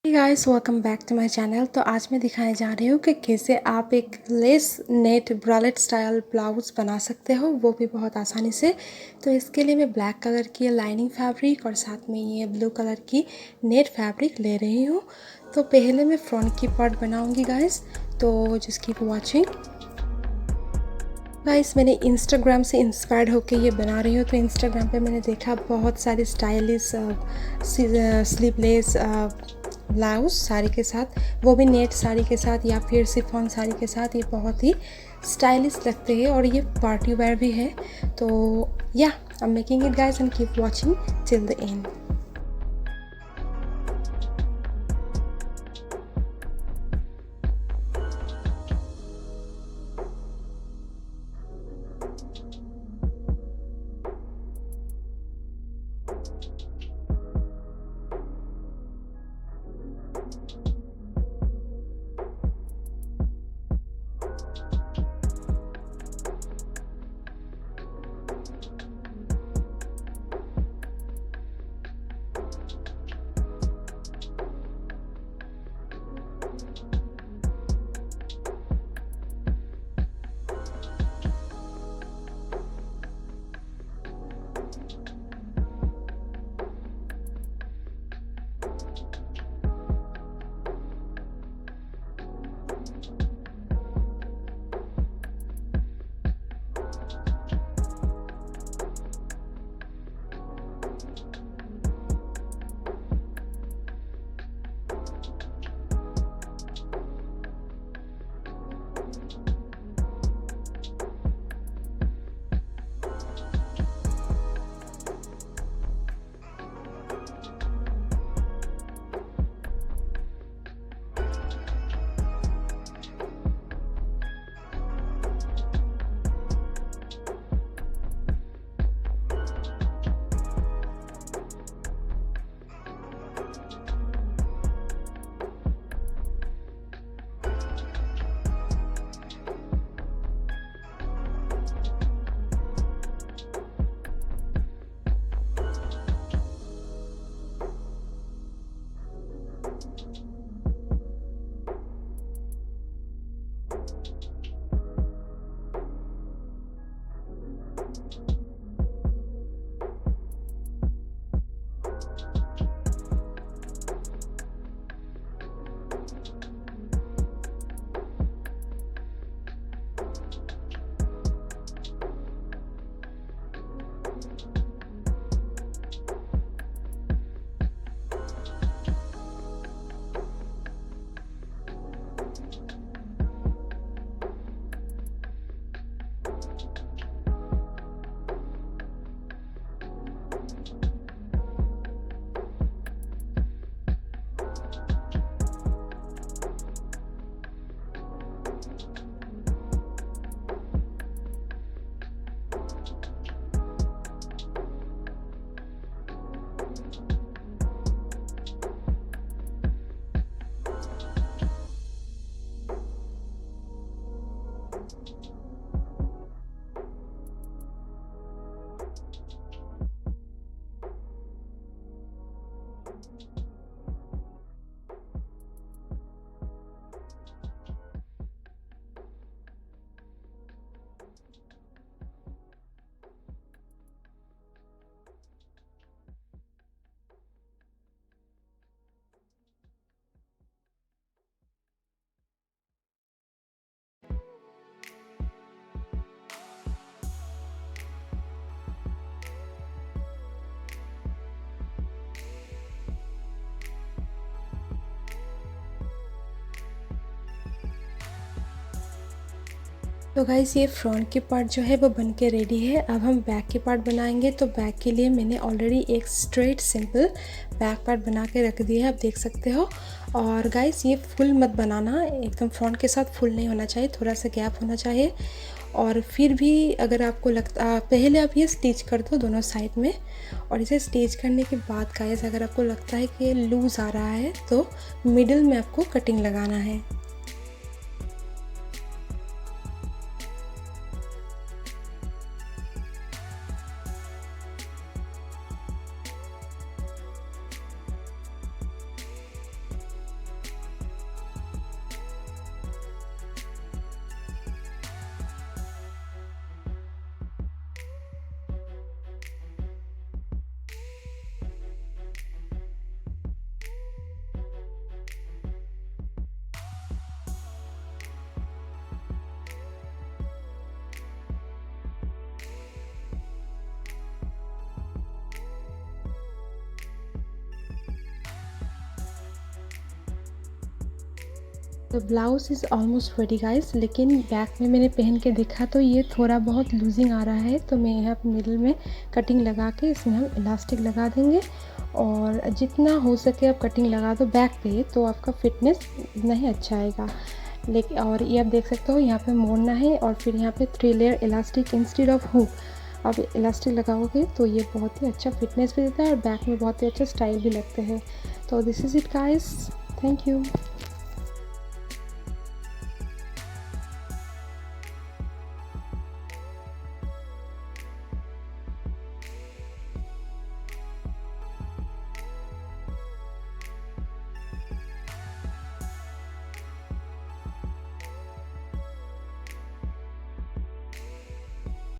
Hey guys, welcome back to my channel. तो आज मैं दिखाने जा रही हूँ कि कैसे आप एक less net bralette style blouse बना सकते हो, वो भी बहुत आसानी से। तो इसके लिए मैं ब्लैक कलर की लाइनिंग फैब्रिक और साथ में ये ब्लू कलर की नेट फैब्रिक ले रही हूँ। तो पहले मैं फ्रंट की पार्ट बनाऊँगी गाइस, तो जस्ट कीप वॉचिंग। गाइस, मैंने इंस्टाग्राम से इंस्पायर्ड होकर ये बना रही हूँ। तो इंस्टाग्राम पे मैंने देखा बहुत सारे स्टाइलिश स्लीवलेस ब्लाउज साड़ी के साथ, वो भी नेट साड़ी के साथ या फिर शिफॉन साड़ी के साथ। ये बहुत ही स्टाइलिश लगते हैं और ये पार्टी वेयर भी है। तो या I am making it guys and keep watching till the end. तो गाइस, ये फ्रंट की पार्ट जो है वो बन के रेडी है। अब हम बैक की पार्ट बनाएंगे। तो बैक के लिए मैंने ऑलरेडी एक स्ट्रेट सिंपल बैक पार्ट बना के रख दिया है, आप देख सकते हो। और गाइस, ये फुल मत बनाना, एकदम फ्रंट के साथ फुल नहीं होना चाहिए, थोड़ा सा गैप होना चाहिए। और फिर भी अगर आपको लगता, पहले आप ये स्टिच कर दो दोनों साइड में। और इसे स्टिच करने के बाद गाइस, अगर आपको लगता है कि लूज़ आ रहा है तो मिडिल में आपको कटिंग लगाना है। तो blouse is almost ready guys, लेकिन बैक में मैंने पहन के देखा तो ये थोड़ा बहुत लूजिंग आ रहा है, तो मैं यहाँ पे मिडिल में कटिंग लगा के इसमें हम इलास्टिक लगा देंगे। और जितना हो सके आप कटिंग लगा दो बैक पे, तो आपका फिटनेस इतना ही अच्छा आएगा। लेकिन और ये आप देख सकते हो यहाँ पे मोड़ना है, और फिर यहाँ पे 3 layer elastic instead of hook आप इलास्टिक लगाओगे तो ये बहुत ही अच्छा फिटनेस भी देता है और बैक में बहुत ही अच्छा स्टाइल भी लगते हैं। तो this is it guys, thank you.